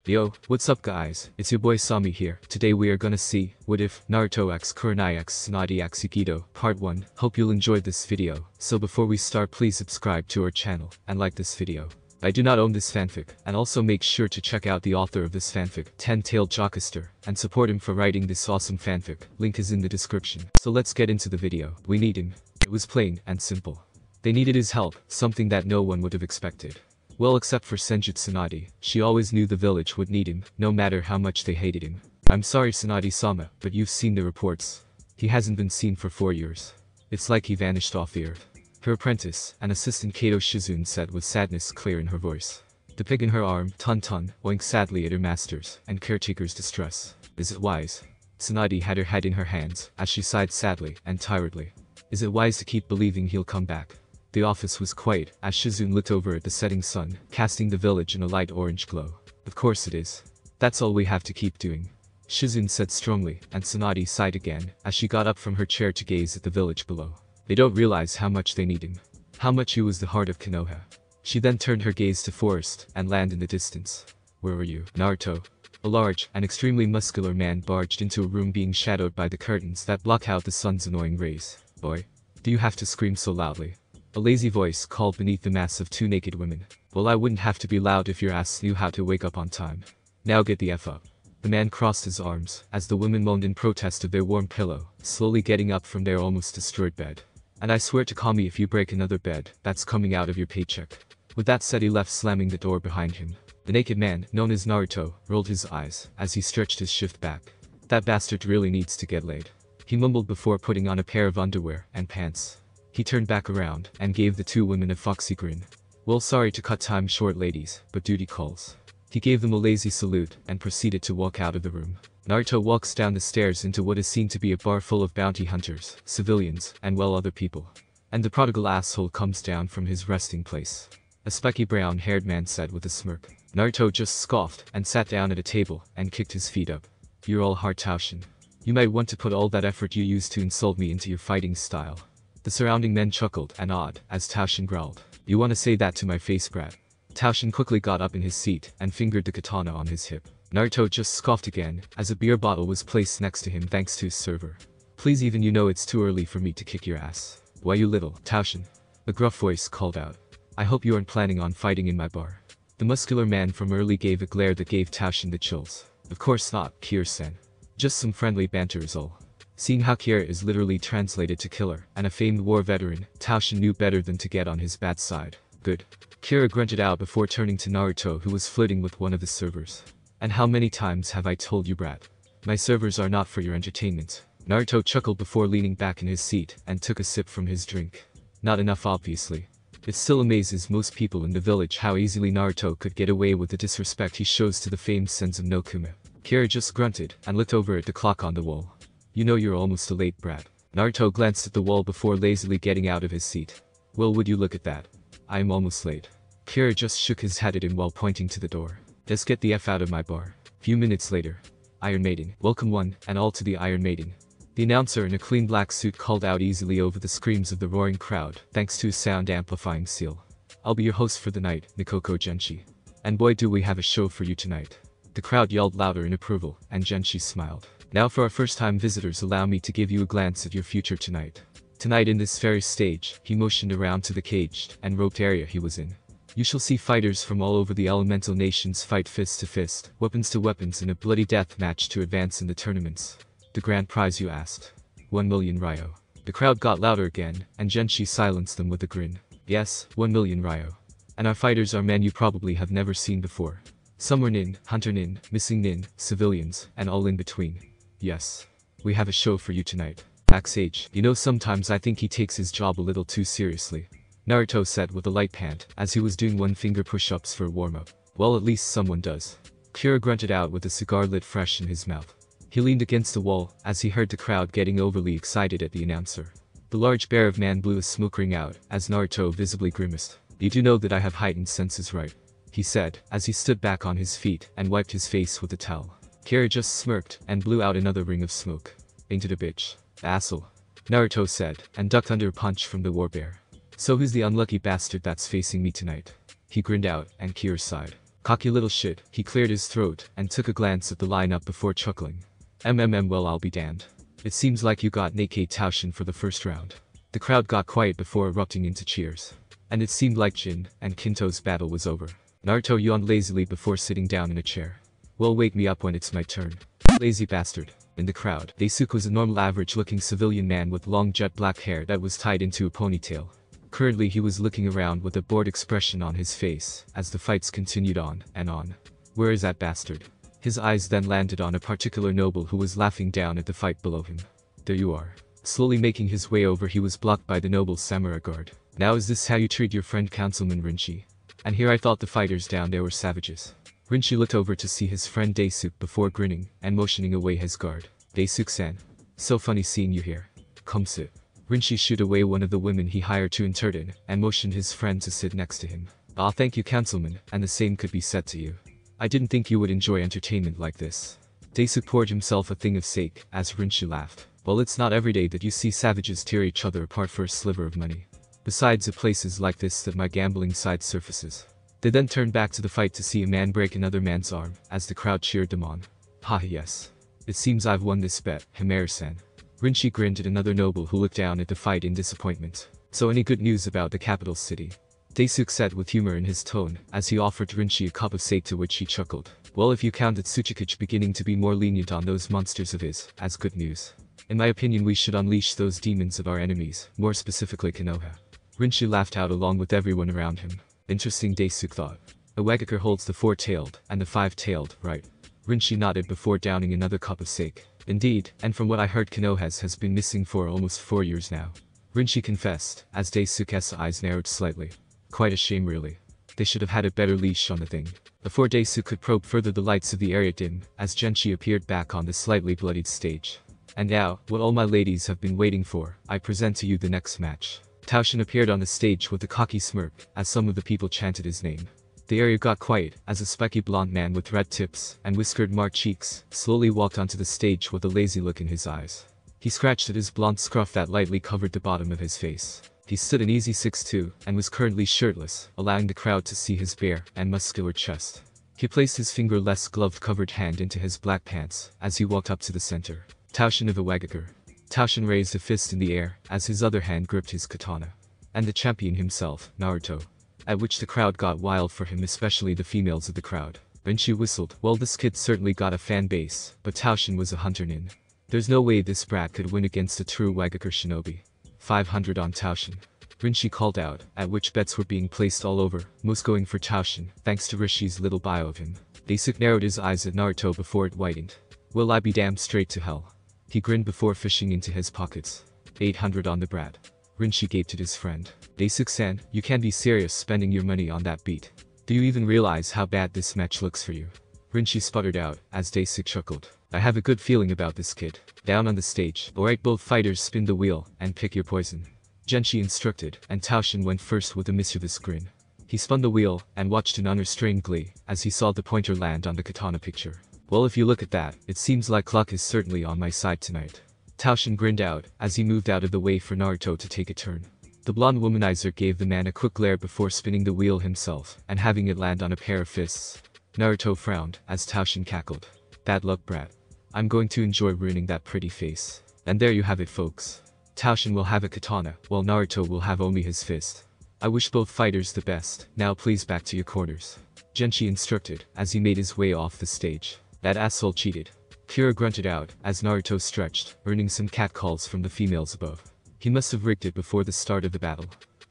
Yo, what's up guys, it's your boy Sami here. Today we are gonna see, what if, Naruto x Kurenai x Tsunade x Yugito, part 1. Hope you'll enjoy this video. So before we start, please subscribe to our channel, and like this video. I do not own this fanfic, and also make sure to check out the author of this fanfic, 10-Tailed Jockster, and support him for writing this awesome fanfic. Link is in the description. So let's get into the video. We need him. It was plain and simple. They needed his help, something that no one would have expected. Well, except for Senju Tsunade, she always knew the village would need him, no matter how much they hated him. I'm sorry Tsunade-sama, but you've seen the reports. He hasn't been seen for 4 years. It's like he vanished off the earth. Her apprentice, and assistant Kato Shizune said with sadness clear in her voice. The pig in her arm, Tun, winked sadly at her masters, and caretaker's distress. Is it wise? Tsunade had her head in her hands, as she sighed sadly and tiredly. Is it wise to keep believing he'll come back? The office was quiet, as Shizune looked over at the setting sun, casting the village in a light orange glow. Of course it is. That's all we have to keep doing. Shizune said strongly, and Tsunade sighed again, as she got up from her chair to gaze at the village below. They don't realize how much they need him. How much he was the heart of Konoha. She then turned her gaze to forest, and land in the distance. Where were you, Naruto? A large and extremely muscular man barged into a room being shadowed by the curtains that block out the sun's annoying rays. Boy, do you have to scream so loudly? A lazy voice called beneath the mass of 2 naked women. Well, I wouldn't have to be loud if your ass knew how to wake up on time. Now get the F up. The man crossed his arms, as the women moaned in protest of their warm pillow, slowly getting up from their almost destroyed bed. And I swear to call me if you break another bed, that's coming out of your paycheck. With that said, he left, slamming the door behind him. The naked man, known as Naruto, rolled his eyes, as he stretched his shift back. That bastard really needs to get laid. He mumbled before putting on a pair of underwear and pants. He turned back around, and gave the 2 women a foxy grin. Well, sorry to cut time short ladies, but duty calls. He gave them a lazy salute, and proceeded to walk out of the room. Naruto walks down the stairs into what is seen to be a bar full of bounty hunters, civilians, and well, other people. And the prodigal asshole comes down from his resting place. A spiky brown-haired man said with a smirk. Naruto just scoffed, and sat down at a table, and kicked his feet up. You're all hard, Taushin. You might want to put all that effort you used to insult me into your fighting style. The surrounding men chuckled and awed, as Taushin growled. You wanna say that to my face, brat? Taushin quickly got up in his seat, and fingered the katana on his hip. Naruto just scoffed again, as a beer bottle was placed next to him thanks to his server. Please, even you know it's too early for me to kick your ass. Why, you little Taushin? A gruff voice called out. I hope you aren't planning on fighting in my bar. The muscular man from early gave a glare that gave Taushin the chills. Of course not, Kira-sen. Just some friendly banter is all. Seeing how Kira is literally translated to killer, and a famed war veteran, Taushin knew better than to get on his bad side. Good. Kira grunted out before turning to Naruto, who was flirting with one of the servers. And how many times have I told you, brat? My servers are not for your entertainment. Naruto chuckled before leaning back in his seat, and took a sip from his drink. Not enough, obviously. It still amazes most people in the village how easily Naruto could get away with the disrespect he shows to the famed Senzu no Kuma. Kira just grunted, and looked over at the clock on the wall. You know you're almost a late, brat. Naruto glanced at the wall before lazily getting out of his seat. Well, would you look at that? I am almost late. Kira just shook his head at him while pointing to the door. Just get the F out of my bar. Few minutes later. Iron Maiden. Welcome one and all to the Iron Maiden. The announcer in a clean black suit called out easily over the screams of the roaring crowd, thanks to his sound amplifying seal. I'll be your host for the night, Nikoko Genshi. And boy, do we have a show for you tonight. The crowd yelled louder in approval, and Genshi smiled. Now for our first-time visitors, allow me to give you a glance at your future tonight. Tonight in this very stage, he motioned around to the caged and roped area he was in. You shall see fighters from all over the elemental nations fight fist to fist, weapons to weapons in a bloody death match to advance in the tournaments. The grand prize, you asked? 1 million Ryo. The crowd got louder again, and Genshi silenced them with a grin. Yes, 1 million Ryo. And our fighters are men you probably have never seen before. Some are nin, hunter nin, missing nin, civilians, and all in between. Yes. We have a show for you tonight. Backstage, you know, sometimes I think he takes his job a little too seriously. Naruto said with a light pant, as he was doing 1-finger push-ups for a warm-up. Well, at least someone does. Kira grunted out with a cigar lit fresh in his mouth. He leaned against the wall, as he heard the crowd getting overly excited at the announcer. The large bear of man blew a smoke ring out, as Naruto visibly grimaced. You do know that I have heightened senses, right? He said, as he stood back on his feet, and wiped his face with a towel. Kira just smirked, and blew out another ring of smoke. Ain't it a bitch? Asshole. Naruto said, and ducked under a punch from the warbear. So who's the unlucky bastard that's facing me tonight? He grinned out, and Kira sighed. Cocky little shit, he cleared his throat and took a glance at the lineup before chuckling. Well, I'll be damned. It seems like you got naked Taoshin for the first round. The crowd got quiet before erupting into cheers. And it seemed like Jin and Kinto's battle was over. Naruto yawned lazily before sitting down in a chair. Well, wake me up when it's my turn. Lazy bastard. In the crowd, Daisuke was a normal average-looking civilian man with long jet black hair that was tied into a ponytail. Currently he was looking around with a bored expression on his face as the fights continued on and on. Where is that bastard? His eyes then landed on a particular noble who was laughing down at the fight below him. There you are. Slowly making his way over, he was blocked by the noble's samurai guard. Now is this how you treat your friend Councilman Rinchi? And here I thought the fighters down there were savages. Rinchi looked over to see his friend Daisuke before grinning and motioning away his guard. Daisuke-san. So funny seeing you here. Come sit. Rinchi shooed away one of the women he hired to entertain and motioned his friend to sit next to him. Ah, thank you, Councilman, and the same could be said to you. I didn't think you would enjoy entertainment like this. Daisuke poured himself a thing of sake as Rinchi laughed. Well, it's not every day that you see savages tear each other apart for a sliver of money. Besides, at places like this that my gambling side surfaces. They then turned back to the fight to see a man break another man's arm as the crowd cheered them on. Ha, yes. It seems I've won this bet, Himera-san. Rinchi grinned at another noble who looked down at the fight in disappointment. So any good news about the capital city? Daisuke said with humor in his tone as he offered Rinchi a cup of sake, to which he chuckled. Well, if you counted Tsuchikage beginning to be more lenient on those monsters of his as good news. In my opinion, we should unleash those demons of our enemies, more specifically Konoha. Rinchi laughed out along with everyone around him. Interesting, Daisuke thought. A Wagakure holds the four-tailed and the five-tailed, right? Rinchi nodded before downing another cup of sake. Indeed, and from what I heard, Konoha has been missing for almost 4 years now. Rinchi confessed, as Daisuke's eyes narrowed slightly. Quite a shame, really. They should have had a better leash on the thing. Before Daisuke could probe further, the lights of the area dimmed as Genshi appeared back on the slightly bloodied stage. And now, what all my ladies have been waiting for, I present to you the next match. Taoshin appeared on the stage with a cocky smirk as some of the people chanted his name. The area got quiet as a spiky blonde man with red tips and whiskered marked cheeks slowly walked onto the stage with a lazy look in his eyes. He scratched at his blonde scruff that lightly covered the bottom of his face. He stood an easy 6'2" and was currently shirtless, allowing the crowd to see his bare and muscular chest. He placed his fingerless glove-covered hand into his black pants as he walked up to the center. Taoshin of Iwagakure. Taoshin raised a fist in the air as his other hand gripped his katana. And the champion himself, Naruto. At which the crowd got wild for him, especially the females of the crowd. Rinchi whistled. Well, this kid certainly got a fan base, but Taoshin was a hunter nin. There's no way this brat could win against a true Wagakure shinobi. 500 on Taoshin. Rinchi called out, at which bets were being placed all over, most going for Taoshin, thanks to Rishi's little bio of him. Daisuke narrowed his eyes at Naruto before it widened. Will I be damned straight to hell? He grinned before fishing into his pockets. 800 on the brat. Rinchi gaped at his friend. Daisuke-san, you can't be serious spending your money on that beat. Do you even realize how bad this match looks for you? Rinchi sputtered out, as Daisuke chuckled. I have a good feeling about this kid. Down on the stage. Alright, both fighters, spin the wheel, and pick your poison. Genshi instructed, and Taoshin went first with a mischievous grin. He spun the wheel, and watched in unrestrained glee, as he saw the pointer land on the katana picture. Well, if you look at that, it seems like luck is certainly on my side tonight. Taoshin grinned out, as he moved out of the way for Naruto to take a turn. The blonde womanizer gave the man a quick glare before spinning the wheel himself, and having it land on a pair of fists. Naruto frowned, as Taoshin cackled. Bad luck, brat. I'm going to enjoy ruining that pretty face. And there you have it, folks. Taoshin will have a katana, while Naruto will have only his fist. I wish both fighters the best. Now please back to your quarters. Genshi instructed, as he made his way off the stage. That asshole cheated. Kira grunted out, as Naruto stretched, earning some catcalls from the females above. He must have rigged it before the start of the battle.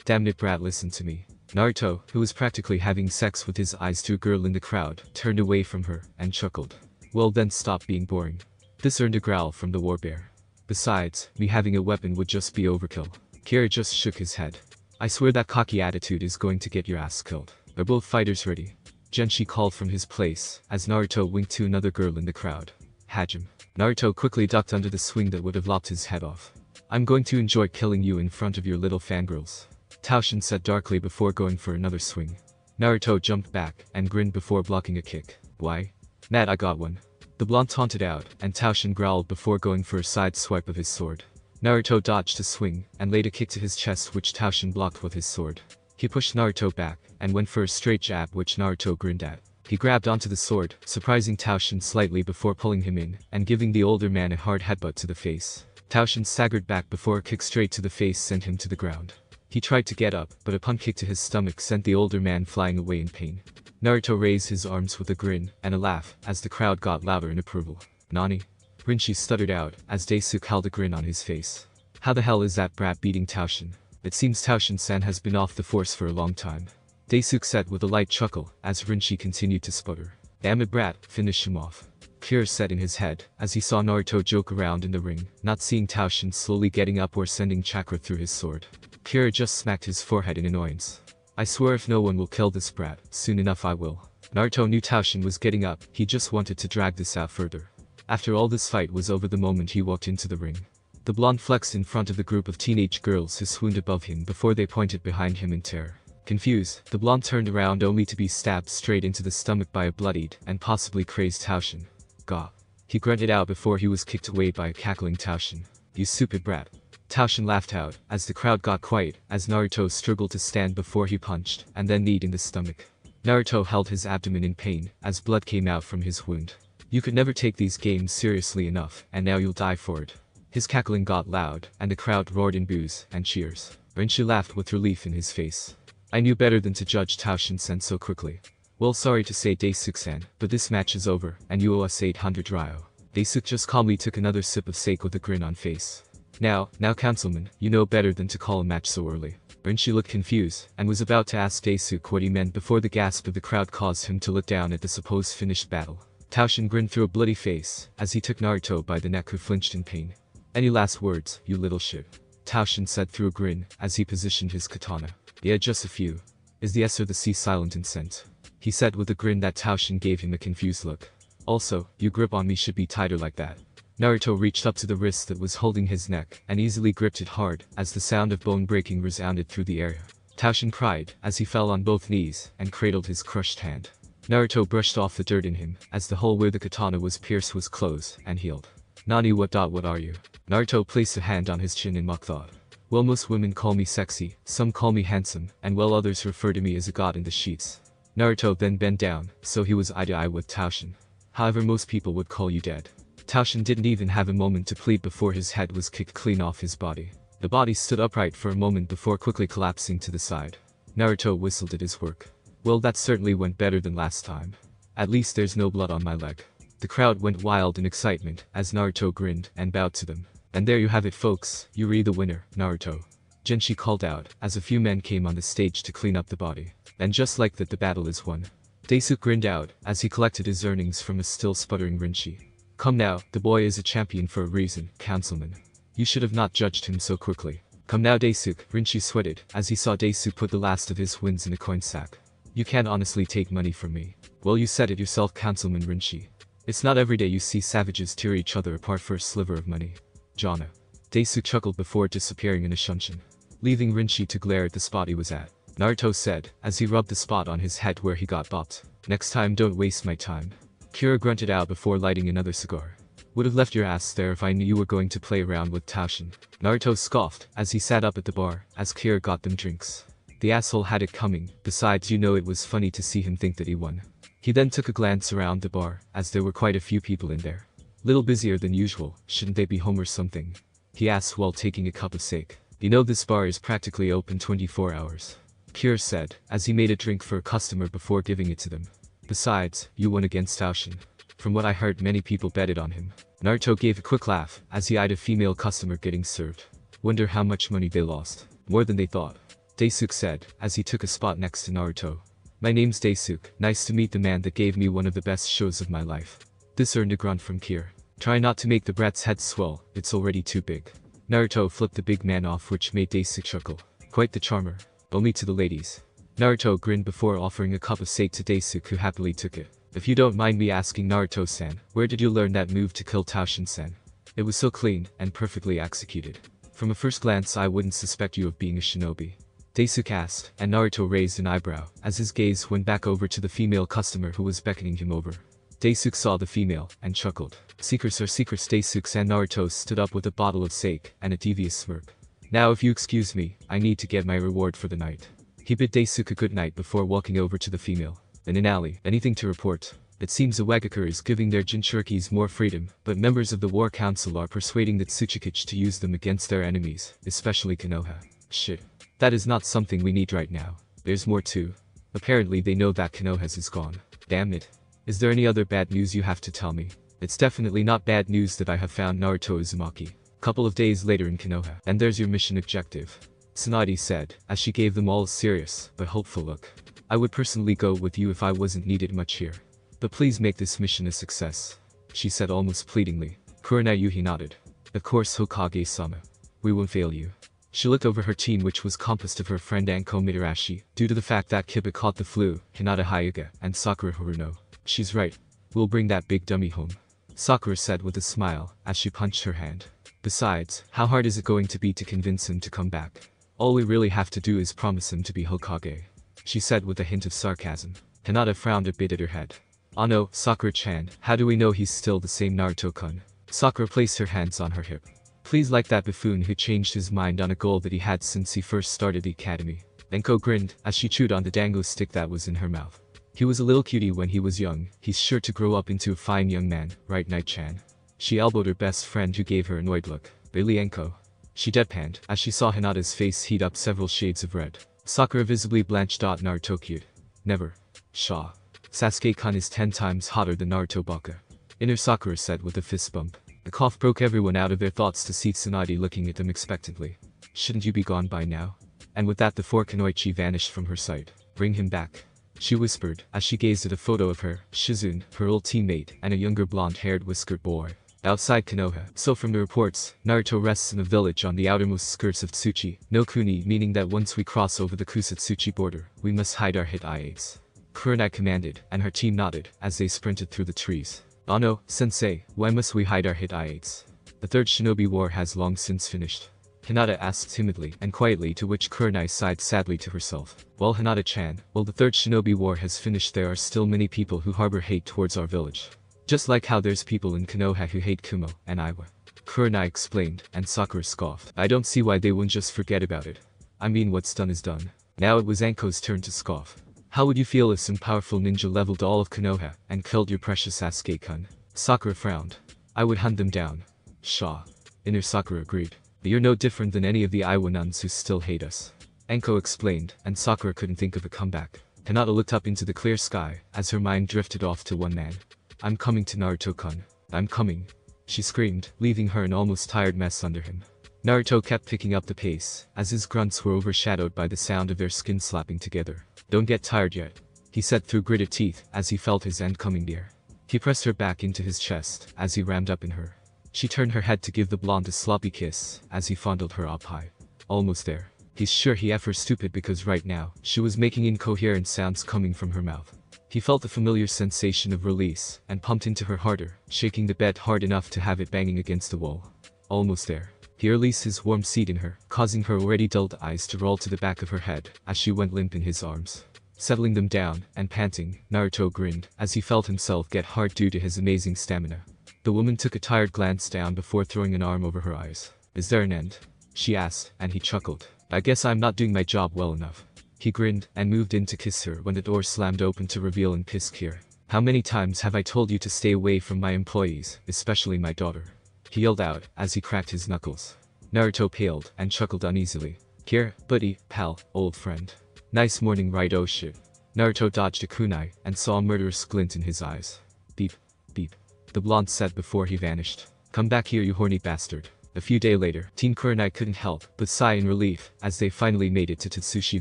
Damn it, brat, listen to me. Naruto, who was practically having sex with his eyes to a girl in the crowd, turned away from her, and chuckled. Well then, stop being boring. This earned a growl from the warbear. Besides, me having a weapon would just be overkill. Kira just shook his head. I swear that cocky attitude is going to get your ass killed. Are both fighters ready? Genshi called from his place, as Naruto winked to another girl in the crowd. Hajime. Naruto quickly ducked under the swing that would have lopped his head off. I'm going to enjoy killing you in front of your little fangirls. Taoshin said darkly before going for another swing. Naruto jumped back, and grinned before blocking a kick. Why? Nat, I got one. The blonde taunted out, and Taoshin growled before going for a side swipe of his sword. Naruto dodged a swing, and laid a kick to his chest which Taoshin blocked with his sword. He pushed Naruto back, and went for a straight jab which Naruto grinned at. He grabbed onto the sword, surprising Taoshin slightly before pulling him in, and giving the older man a hard headbutt to the face. Taoshin staggered back before a kick straight to the face sent him to the ground. He tried to get up, but a punt kick to his stomach sent the older man flying away in pain. Naruto raised his arms with a grin and a laugh as the crowd got louder in approval. "Nani?" Rinchi stuttered out as Daisuke held a grin on his face. "How the hell is that brat beating Taoshin? It seems Taoshin-san has been off the force for a long time." Daisuke said with a light chuckle as Rinchi continued to sputter. "Damn it brat, finish him off." Kira said in his head as he saw Naruto joke around in the ring, not seeing Taoshin slowly getting up or sending chakra through his sword. Kira just smacked his forehead in annoyance. "I swear if no one will kill this brat, soon enough I will." Naruto knew Taoshin was getting up, he just wanted to drag this out further. After all, this fight was over the moment he walked into the ring. The blonde flexed in front of the group of teenage girls who swooned above him before they pointed behind him in terror. Confused, the blonde turned around only to be stabbed straight into the stomach by a bloodied and possibly crazed Taoshin. "Gah." He grunted out before he was kicked away by a cackling Taoshin. "You stupid brat." Taoshin laughed out as the crowd got quiet as Naruto struggled to stand before he punched and then kneed in the stomach. Naruto held his abdomen in pain as blood came out from his wound. "You could never take these games seriously enough, and now you'll die for it." His cackling got loud and the crowd roared in boos and cheers. Rinchi laughed with relief in his face. "I knew better than to judge Taoshin-san so quickly. Well, sorry to say Daisuke-san, but this match is over and you owe us 800 ryo." Daisuke just calmly took another sip of sake with a grin on face. Now councilman, you know better than to call a match so early." Rinchi looked confused and was about to ask Daisuke what he meant before the gasp of the crowd caused him to look down at the supposed finished battle. Taoshin grinned through a bloody face as he took Naruto by the neck, who flinched in pain. "Any last words, you little shit?" Taoshin said through a grin as he positioned his katana. "Yeah, just a few. Is the S or the C silent in scent?" He said with a grin that Taoshin gave him a confused look. "Also, your grip on me should be tighter like that." Naruto reached up to the wrist that was holding his neck and easily gripped it hard as the sound of bone breaking resounded through the area. Taoshin cried as he fell on both knees and cradled his crushed hand. Naruto brushed off the dirt in him as the hole where the katana was pierced was closed and healed. "Nani, what are you?" Naruto placed a hand on his chin in mock thought. "Well, most women call me sexy, some call me handsome, and well, others refer to me as a god in the sheets." Naruto then bent down, so he was eye to eye with Taoshin. "However, most people would call you dead." Taoshin didn't even have a moment to plead before his head was kicked clean off his body. The body stood upright for a moment before quickly collapsing to the side. Naruto whistled at his work. "Well, that certainly went better than last time. At least there's no blood on my leg." The crowd went wild in excitement as Naruto grinned and bowed to them. "And there you have it, folks, you're the winner, Naruto," Genshi called out as a few men came on the stage to clean up the body. "And just like that, the battle is won." Daisuke grinned out as he collected his earnings from a still sputtering Rinchi. "Come now, the boy is a champion for a reason, councilman. You should have not judged him so quickly." "Come now, Daisuke," Rinchi sweated as he saw Daisuke put the last of his wins in a coin sack. "You can't honestly take money from me." "Well, you said it yourself, Councilman Rinchi. It's not every day you see savages tear each other apart for a sliver of money." "Jana." Daisuke chuckled before disappearing in a shunshin, leaving Rinchi to glare at the spot he was at. Naruto said as he rubbed the spot on his head where he got bopped. "Next time don't waste my time." Kira grunted out before lighting another cigar. "Would have left your ass there if I knew you were going to play around with Taoshin." Naruto scoffed as he sat up at the bar as Kira got them drinks. The asshole had it coming, besides it was funny to see him think that he won. He then took a glance around the bar as there were quite a few people in there. "Little busier than usual, shouldn't they be home or something?" he asked while taking a cup of sake. "You know this bar is practically open 24 hours. Kira said as he made a drink for a customer before giving it to them. "Besides, you won against Taoshin. From what I heard, many people betted on him." Naruto gave a quick laugh as he eyed a female customer getting served. "Wonder how much money they lost." "More than they thought," Daisuke said as he took a spot next to Naruto. "My name's Daisuke, nice to meet the man that gave me one of the best shows of my life." This earned a grunt from Kira. "Try not to make the brat's head swell, it's already too big." Naruto flipped the big man off, which made Daisuke chuckle. "Quite the charmer. Only to the ladies." Naruto grinned before offering a cup of sake to Daisuke, who happily took it. "If you don't mind me asking, Naruto-san, where did you learn that move to kill Taoshin-san? It was so clean and perfectly executed. From a first glance I wouldn't suspect you of being a shinobi." Daisuke asked, and Naruto raised an eyebrow as his gaze went back over to the female customer who was beckoning him over. Daisuke saw the female and chuckled. "Secrets are secrets." Daisuke and Naruto stood up with a bottle of sake and a devious smirk. "Now if you excuse me, I need to get my reward for the night." He bid Daisuke a good night before walking over to the female. In an alley, anything to report. It seems the Wagakure is giving their Jinchurikis more freedom, but members of the War Council are persuading the Tsuchikage to use them against their enemies, especially Konoha. Shit. That is not something we need right now. There's more too. Apparently they know that Konoha's is gone. Damn it. Is there any other bad news you have to tell me? It's definitely not bad news that I have found Naruto Uzumaki. Couple of days later in Konoha, and there's your mission objective. Tsunade said, as she gave them all a serious, but hopeful look. I would personally go with you if I wasn't needed much here. But please make this mission a success. She said almost pleadingly. Kurenai Yuhi nodded. Of course Hokage-sama. We won't fail you. She looked over her team which was composed of her friend Anko Mitarashi, due to the fact that Kiba caught the flu, Hinata Hyuga, and Sakura Haruno. She's right. We'll bring that big dummy home. Sakura said with a smile, as she punched her hand. Besides, how hard is it going to be to convince him to come back? All we really have to do is promise him to be Hokage. She said with a hint of sarcasm. Hinata frowned a bit at her head. Oh no, Sakura-chan, how do we know he's still the same Naruto-kun? Sakura placed her hands on her hip. Please like that buffoon who changed his mind on a goal that he had since he first started the academy. Enko grinned, as she chewed on the dango stick that was in her mouth. He was a little cutie when he was young, he's sure to grow up into a fine young man, right Night-chan? She elbowed her best friend who gave her an annoyed look. Really Enko? She deadpanned, as she saw Hinata's face heat up several shades of red. Sakura visibly blanched. Naruto cute. Never. Shaw. Sasuke-kun is 10 times hotter than Naruto Baka. Inner Sakura said with a fist bump. The cough broke everyone out of their thoughts to see Tsunade looking at them expectantly. Shouldn't you be gone by now? And with that the four Kunoichi vanished from her sight. Bring him back. She whispered, as she gazed at a photo of her, Shizune, her old teammate, and a younger blonde-haired whiskered boy. Outside Konoha, so from the reports, Naruto rests in a village on the outermost skirts of Tsuchi, no Kuni, meaning that once we cross over the Kusatsuchi border, we must hide our hit I-8s. Kurenai commanded, and her team nodded, as they sprinted through the trees. Oh no, sensei, why must we hide our hit I-8s? The third shinobi war has long since finished. Hinata asked timidly and quietly, to which Kurenai sighed sadly to herself. Well Hinata-chan, while the third shinobi war has finished there are still many people who harbor hate towards our village. Just like how there's people in Konoha who hate Kumo and Iwa. Kurenai explained, and Sakura scoffed. I don't see why they wouldn't just forget about it. I mean what's done is done. Now it was Anko's turn to scoff. How would you feel if some powerful ninja leveled all of Konoha and killed your precious Sasuke-kun? Sakura frowned. I would hunt them down. Shaw. Inner Sakura agreed. But you're no different than any of the Iwa nuns who still hate us. Anko explained, and Sakura couldn't think of a comeback. Hinata looked up into the clear sky, as her mind drifted off to one man. I'm coming to Naruto-kun. I'm coming. She screamed, leaving her an almost tired mess under him. Naruto kept picking up the pace, as his grunts were overshadowed by the sound of their skin slapping together. Don't get tired yet, he said through gritted teeth, as he felt his end coming near. He pressed her back into his chest, as he rammed up in her. She turned her head to give the blonde a sloppy kiss, as he fondled her up high. Almost there. He's sure he effed her stupid because right now, she was making incoherent sounds coming from her mouth. He felt the familiar sensation of release, and pumped into her harder, shaking the bed hard enough to have it banging against the wall. Almost there. He released his warm seat in her, causing her already dulled eyes to roll to the back of her head, as she went limp in his arms. Settling them down, and panting, Naruto grinned, as he felt himself get hard due to his amazing stamina. The woman took a tired glance down before throwing an arm over her eyes. Is there an end? She asked, and he chuckled. I guess I'm not doing my job well enough. He grinned, and moved in to kiss her when the door slammed open to reveal an Piskir. How many times have I told you to stay away from my employees, especially my daughter? He yelled out, as he cracked his knuckles. Naruto paled, and chuckled uneasily. Here, buddy, pal, old friend. Nice morning right oh shit. Naruto dodged a kunai, and saw a murderous glint in his eyes. Beep, beep. The blonde said before he vanished. Come back here you horny bastard. A few days later, Teen Kurenai couldn't help but sigh in relief, as they finally made it to Tatsushi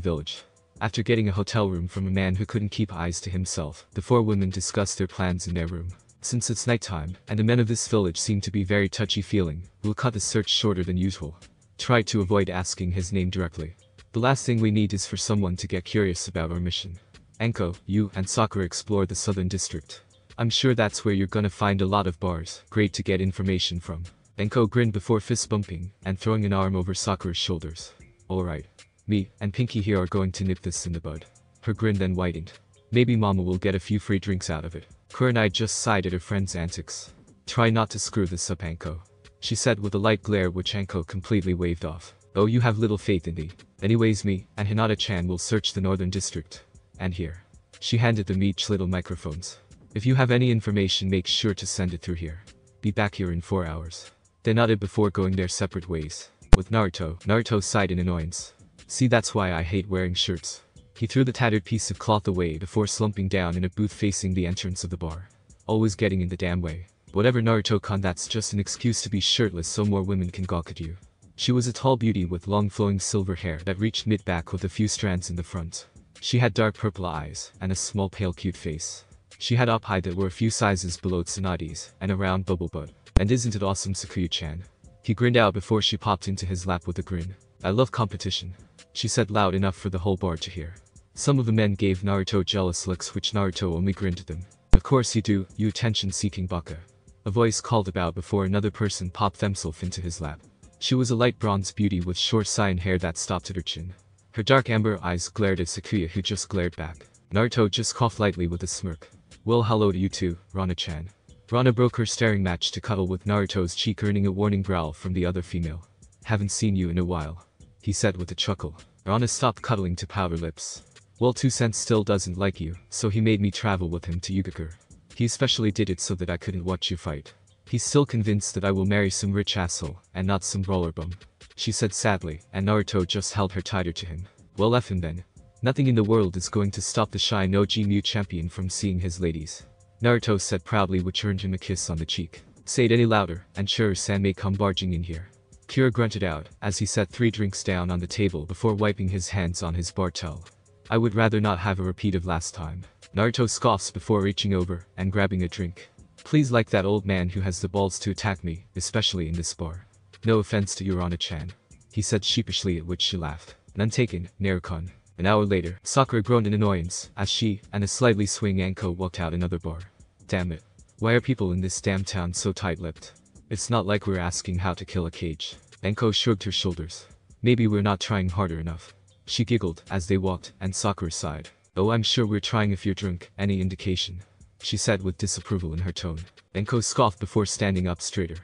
village. After getting a hotel room from a man who couldn't keep eyes to himself, the four women discussed their plans in their room. Since it's nighttime, and the men of this village seem to be very touchy-feeling, we'll cut the search shorter than usual. Try to avoid asking his name directly. The last thing we need is for someone to get curious about our mission. Anko, you, and Sakura explore the southern district. I'm sure that's where you're gonna find a lot of bars, great to get information from. Anko grinned before fist bumping, and throwing an arm over Sakura's shoulders. Alright. Me and Pinky here are going to nip this in the bud. Her grin then widened. Maybe Mama will get a few free drinks out of it. Kurenai just sighed at her friend's antics. Try not to screw this up, Anko, she said with a light glare which Anko completely waved off. Oh, you have little faith in me. Anyways, me and Hinata-chan will search the northern district. And here. She handed them each little microphones. If you have any information, make sure to send it through here. Be back here in 4 hours. They nodded before going their separate ways. With Naruto sighed in annoyance. See, that's why I hate wearing shirts. He threw the tattered piece of cloth away before slumping down in a booth facing the entrance of the bar. Always getting in the damn way. Whatever, Naruto-kun, that's just an excuse to be shirtless so more women can gawk at you. She was a tall beauty with long flowing silver hair that reached mid-back with a few strands in the front. She had dark purple eyes and a small pale cute face. She had up high that were a few sizes below Tsunade's and a round bubble butt. And isn't it awesome, Sakuya-chan? He grinned out before she popped into his lap with a grin. I love competition, she said loud enough for the whole bar to hear. Some of the men gave Naruto jealous looks, which Naruto only grinned at them. Of course you do, you attention-seeking baka. A voice called about before another person popped themselves into his lap. She was a light bronze beauty with short cyan hair that stopped at her chin. Her dark amber eyes glared at Sakuya, who just glared back. Naruto just coughed lightly with a smirk. Well, hello to you too, Rana-chan. Rana broke her staring match to cuddle with Naruto's cheek, earning a warning growl from the other female. Haven't seen you in a while, he said with a chuckle. Rana stopped cuddling to pout her lips. Well, 2 cents still doesn't like you, so he made me travel with him to Yugito. He especially did it so that I couldn't watch you fight. He's still convinced that I will marry some rich asshole, and not some brawler bum, she said sadly, and Naruto just held her tighter to him. Well, F him then. Nothing in the world is going to stop the shy no-G-Mu champion from seeing his ladies, Naruto said proudly, which earned him a kiss on the cheek. Say it any louder, and Churu-san may come barging in here. Kira grunted out, as he set 3 drinks down on the table before wiping his hands on his bar towel. I would rather not have a repeat of last time. Naruto scoffs before reaching over and grabbing a drink. Please, like that old man who has the balls to attack me, especially in this bar. No offense to Urana-chan, he said sheepishly, at which she laughed. None taken, Naruto-kun. An hour later, Sakura groaned in annoyance as she and a slightly swaying Anko walked out another bar. Damn it. Why are people in this damn town so tight-lipped? It's not like we're asking how to kill a cage. Anko shrugged her shoulders. Maybe we're not trying harder enough. She giggled as they walked, and Sakura sighed. Oh, I'm sure we're trying if you're drunk, any indication, she said with disapproval in her tone. Anko scoffed before standing up straighter.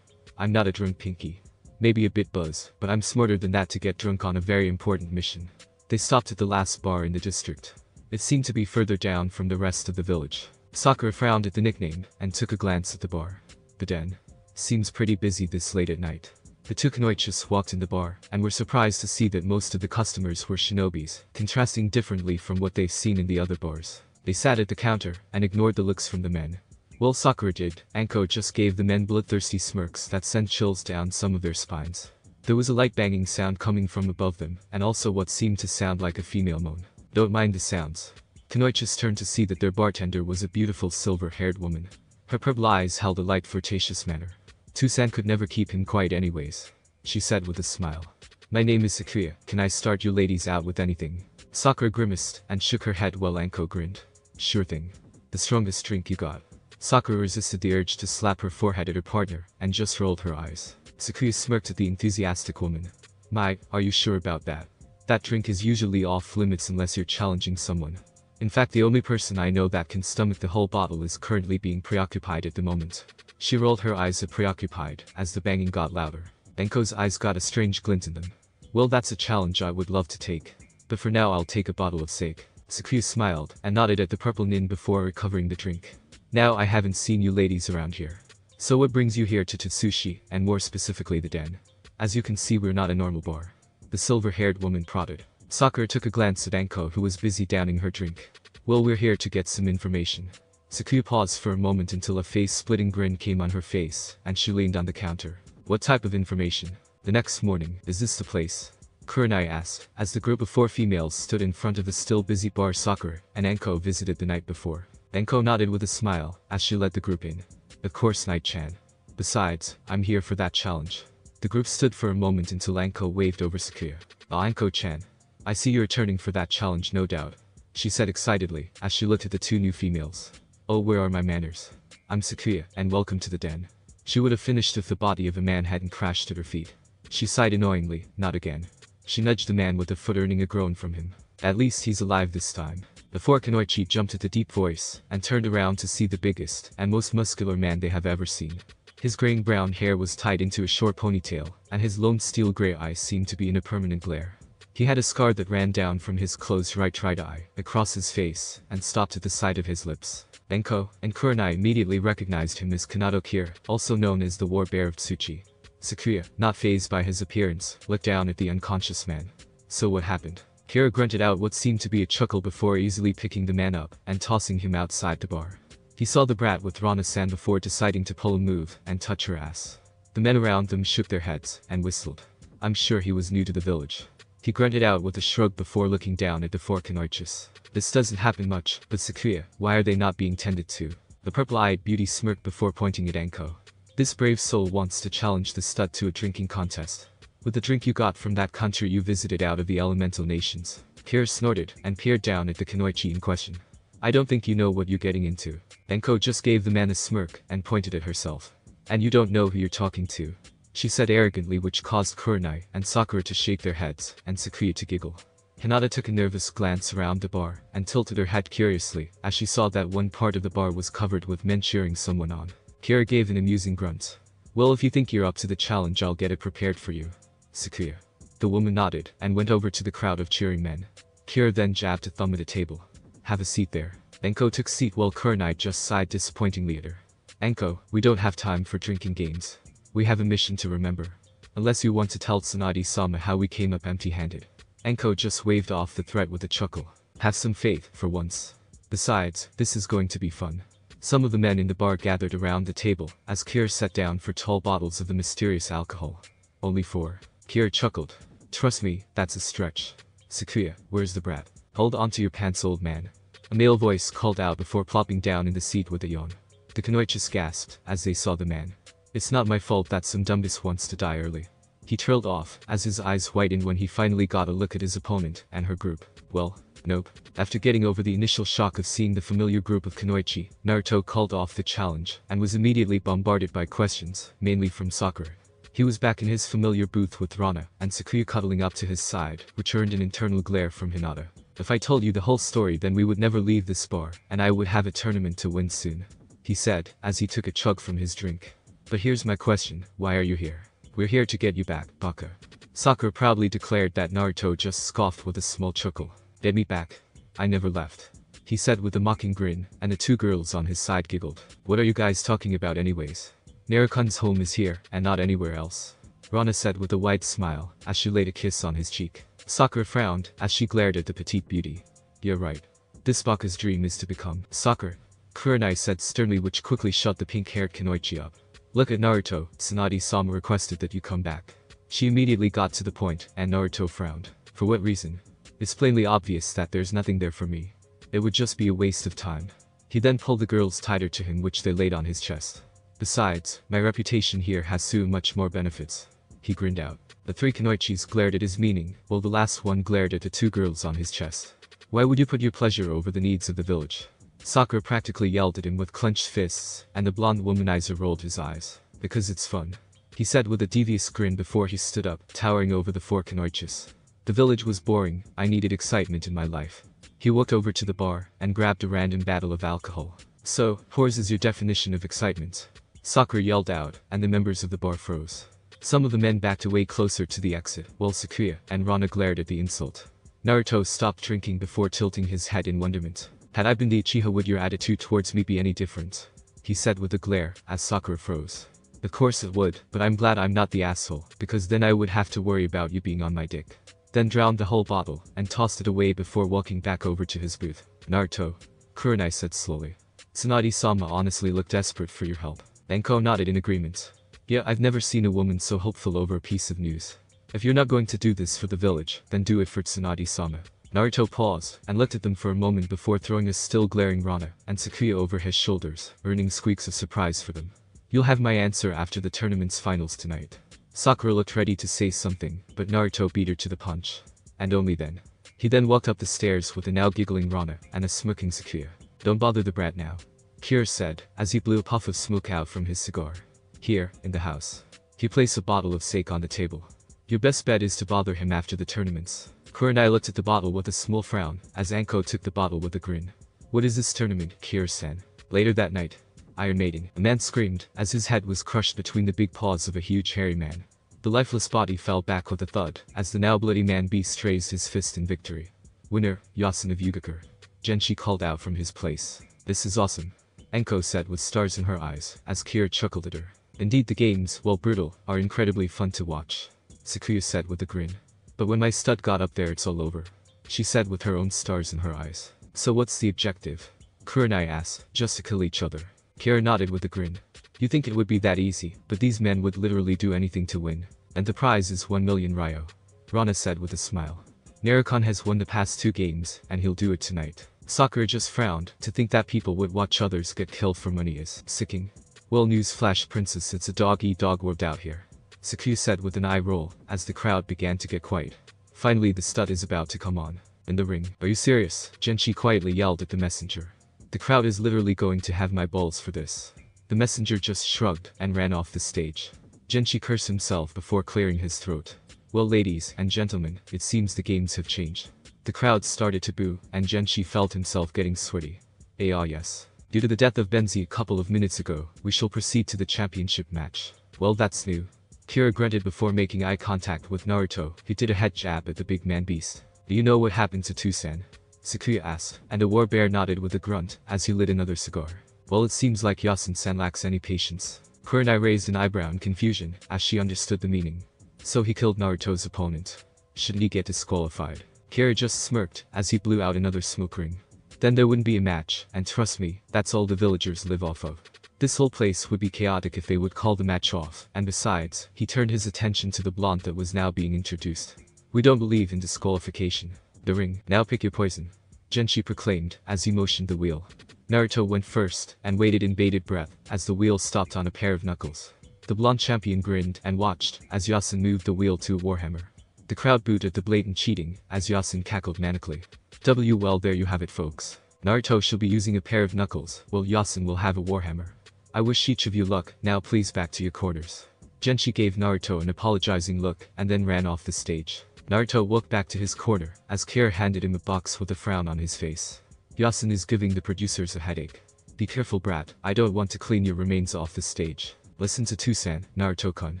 I'm not a drunk, Pinky. Maybe a bit buzz, but I'm smarter than that to get drunk on a very important mission. They stopped at the last bar in the district. It seemed to be further down from the rest of the village. Sakura frowned at the nickname and took a glance at the bar. The den seems pretty busy this late at night. The two Kunoichis walked in the bar and were surprised to see that most of the customers were shinobis, contrasting differently from what they've seen in the other bars. They sat at the counter and ignored the looks from the men. Well, Sakura did. Anko just gave the men bloodthirsty smirks that sent chills down some of their spines. There was a light banging sound coming from above them, and also what seemed to sound like a female moan. Don't mind the sounds. Kunoichis turned to see that their bartender was a beautiful silver-haired woman. Her purple eyes held a light flirtatious manner. Tusan could never keep him quiet anyways, she said with a smile. My name is Sakuya, can I start you ladies out with anything? Sakura grimaced and shook her head while Anko grinned. Sure thing. The strongest drink you got. Sakura resisted the urge to slap her forehead at her partner and just rolled her eyes. Sakuya smirked at the enthusiastic woman. My, are you sure about that? That drink is usually off limits unless you're challenging someone. In fact, the only person I know that can stomach the whole bottle is currently being preoccupied at the moment. She rolled her eyes at preoccupied as the banging got louder. Anko's eyes got a strange glint in them. Well, that's a challenge I would love to take. But for now I'll take a bottle of sake. Sakuya smiled and nodded at the purple nin before recovering the drink. Now I haven't seen you ladies around here. So what brings you here to Tatsushi, and more specifically the den? As you can see, we're not a normal bar. The silver-haired woman prodded. Sakura took a glance at Anko, who was busy downing her drink. Well, we're here to get some information. Sakuya paused for a moment until a face-splitting grin came on her face, and she leaned on the counter. What type of information? The next morning, is this the place? Kurenai asked, as the group of 4 females stood in front of the still busy bar Sakura and Anko visited the night before. Anko nodded with a smile as she led the group in. Of course, Night-chan. Besides, I'm here for that challenge. The group stood for a moment until Anko waved over Sakuya. Oh, Anko-chan. I see you're returning for that challenge, no doubt, she said excitedly as she looked at the 2 new females. Oh, where are my manners? I'm Sakuya, and welcome to the den. She would have finished if the body of a man hadn't crashed at her feet. She sighed annoyingly, not again. She nudged the man with a foot, earning a groan from him. At least he's alive this time. The 4 Kunoichi jumped at the deep voice and turned around to see the biggest and most muscular man they have ever seen. His graying brown hair was tied into a short ponytail, and his lone steel gray eyes seemed to be in a permanent glare. He had a scar that ran down from his closed right eye, across his face, and stopped at the side of his lips. Enko and Kurenai immediately recognized him as Kanado Kira, also known as the War Bear of Tsuchi. Sakuya, not fazed by his appearance, looked down at the unconscious man. So what happened? Kira grunted out what seemed to be a chuckle before easily picking the man up and tossing him outside the bar. He saw the brat with Rana-san before deciding to pull a move and touch her ass. The men around them shook their heads and whistled. I'm sure he was new to the village. He grunted out with a shrug before looking down at the four Kunoichis. This doesn't happen much, but Sakuya, why are they not being tended to? The purple-eyed beauty smirked before pointing at Enko. This brave soul wants to challenge the stud to a drinking contest. With the drink you got from that country you visited out of the elemental nations. Kira snorted and peered down at the Kunoichi in question. I don't think you know what you're getting into. Enko just gave the man a smirk and pointed at herself. And you don't know who you're talking to. She said arrogantly, which caused Kurenai and Sakura to shake their heads and Sakuya to giggle. Hinata took a nervous glance around the bar and tilted her head curiously as she saw that one part of the bar was covered with men cheering someone on. Kira gave an amusing grunt. Well, if you think you're up to the challenge, I'll get it prepared for you. Sakuya. The woman nodded and went over to the crowd of cheering men. Kira then jabbed a thumb at a table. Have a seat there. Enko took seat while Kurenai just sighed disappointingly at her. Enko, we don't have time for drinking games. We have a mission to remember. Unless you want to tell Tsunade-sama how we came up empty-handed. Enko just waved off the threat with a chuckle. Have some faith, for once. Besides, this is going to be fun. Some of the men in the bar gathered around the table as Kira sat down for tall bottles of the mysterious alcohol. Only 4. Kira chuckled. Trust me, that's a stretch. Sakuya, where's the brat? Hold on to your pants, old man. A male voice called out before plopping down in the seat with a yawn. The Kunoichis gasped as they saw the man. It's not my fault that some dumbus wants to die early. He trailed off as his eyes whitened when he finally got a look at his opponent and her group. Well, nope. After getting over the initial shock of seeing the familiar group of Kunoichi, Naruto called off the challenge and was immediately bombarded by questions, mainly from Sakura. He was back in his familiar booth with Rana and Sakuya cuddling up to his side, which earned an internal glare from Hinata. If I told you the whole story, then we would never leave this bar, and I would have a tournament to win soon, he said as he took a chug from his drink. But here's my question, why are you here? We're here to get you back, Baka. Sakura proudly declared that Naruto just scoffed with a small chuckle. Get me back. I never left, he said with a mocking grin, and the 2 girls on his side giggled. What are you guys talking about anyways? Narukan's home is here, and not anywhere else, Rana said with a wide smile as she laid a kiss on his cheek. Sakura frowned as she glared at the petite beauty. You're right. This Baka's dream is to become Sakura, Kurenai said sternly, which quickly shut the pink-haired Kunoichi up. Look at Naruto, Tsunade-sama requested that you come back. She immediately got to the point, and Naruto frowned. For what reason? It's plainly obvious that there's nothing there for me. It would just be a waste of time. He then pulled the girls tighter to him, which they laid on his chest. Besides, my reputation here has so much more benefits. He grinned out. The 3 Kunoichis glared at his meaning, while the last one glared at the 2 girls on his chest. Why would you put your pleasure over the needs of the village? Sakura practically yelled at him with clenched fists, and the blonde womanizer rolled his eyes. Because it's fun, he said with a devious grin before he stood up, towering over the 4 Kunoichis. The village was boring, I needed excitement in my life. He walked over to the bar and grabbed a random bottle of alcohol. So, whores is your definition of excitement? Sakura yelled out, and the members of the bar froze. Some of the men backed away closer to the exit, while Sakuya and Rana glared at the insult. Naruto stopped drinking before tilting his head in wonderment. Had I been the Uchiha, would your attitude towards me be any different? He said with a glare, as Sakura froze. Of course it would, but I'm glad I'm not the asshole, because then I would have to worry about you being on my dick. Then drowned the whole bottle, and tossed it away before walking back over to his booth. Naruto, Kurenai said slowly. Tsunade-sama honestly looked desperate for your help. Enko nodded in agreement. Yeah, I've never seen a woman so hopeful over a piece of news. If you're not going to do this for the village, then do it for Tsunade-sama. Naruto paused and looked at them for a moment before throwing a still glaring Rana and Sakuya over his shoulders, earning squeaks of surprise for them. You'll have my answer after the tournament's finals tonight. Sakura looked ready to say something, but Naruto beat her to the punch. And only then. He then walked up the stairs with a now giggling Rana and a smirking Sakuya. Don't bother the brat now, Kira said as he blew a puff of smoke out from his cigar. Here, in the house. He placed a bottle of sake on the table. Your best bet is to bother him after the tournaments. Kurenai looked at the bottle with a small frown, as Anko took the bottle with a grin. What is this tournament, Kira said. Later that night. Iron Maiden. A man screamed, as his head was crushed between the big paws of a huge hairy man. The lifeless body fell back with a thud, as the now bloody man beast raised his fist in victory. "Winner, Yasun of Yugito," Genshi called out from his place. "This is awesome," Enko said with stars in her eyes, as Kira chuckled at her. "Indeed the games, while brutal, are incredibly fun to watch," Sakuya said with a grin. "But when my stud got up there it's all over," she said with her own stars in her eyes. "So what's the objective?" Kurenai asked. "Just to kill each other." Kira nodded with a grin. "You think it would be that easy, but these men would literally do anything to win. And the prize is 1 million Ryo," Rana said with a smile. "Narukon has won the past 2 games, and he'll do it tonight." Sakura just frowned. To think that people would watch others get killed for money is sicking. "Well, newsflash princess, it's a dog-eat-dog world out here," Sakuya said with an eye roll, as the crowd began to get quiet. "Finally the stud is about to come on. In the ring." "Are you serious?" Genshi quietly yelled at the messenger. "The crowd is literally going to have my balls for this." The messenger just shrugged and ran off the stage. Genshi cursed himself before clearing his throat. "Well, ladies and gentlemen, it seems the games have changed." The crowd started to boo, and Genshi felt himself getting sweaty. Yes. "Due to the death of Benzi a couple of minutes ago, we shall proceed to the championship match." "Well, that's new." Kira grunted before making eye contact with Naruto. He did a head jab at the big man beast. "Do you know what happened to Tsunade?" Sakuya asked, and a war bear nodded with a grunt as he lit another cigar. "Well, it seems like Yasun-san lacks any patience." Kurenai raised an eyebrow in confusion as she understood the meaning. "So he killed Naruto's opponent. Shouldn't he get disqualified?" Kira just smirked as he blew out another smoke ring. "Then there wouldn't be a match, and trust me, that's all the villagers live off of. This whole place would be chaotic if they would call the match off, and besides," he turned his attention to the blonde that was now being introduced. "We don't believe in disqualification. The ring, now pick your poison," Genshi proclaimed as he motioned the wheel. Naruto went first and waited in bated breath as the wheel stopped on a pair of knuckles. The blonde champion grinned and watched as Yasun moved the wheel to a warhammer. The crowd booed at the blatant cheating as Yasun cackled manically. Well, there you have it folks. Naruto shall be using a pair of knuckles, while Yasun will have a warhammer. I wish each of you luck. Now please back to your quarters. Genshi gave Naruto an apologizing look and then ran off the stage. Naruto walked back to his corner as Kira handed him a box with a frown on his face. "Yasun is giving the producers a headache. Be careful, brat. I don't want to clean your remains off the stage. Listen to Tsunade, Naruto-kun.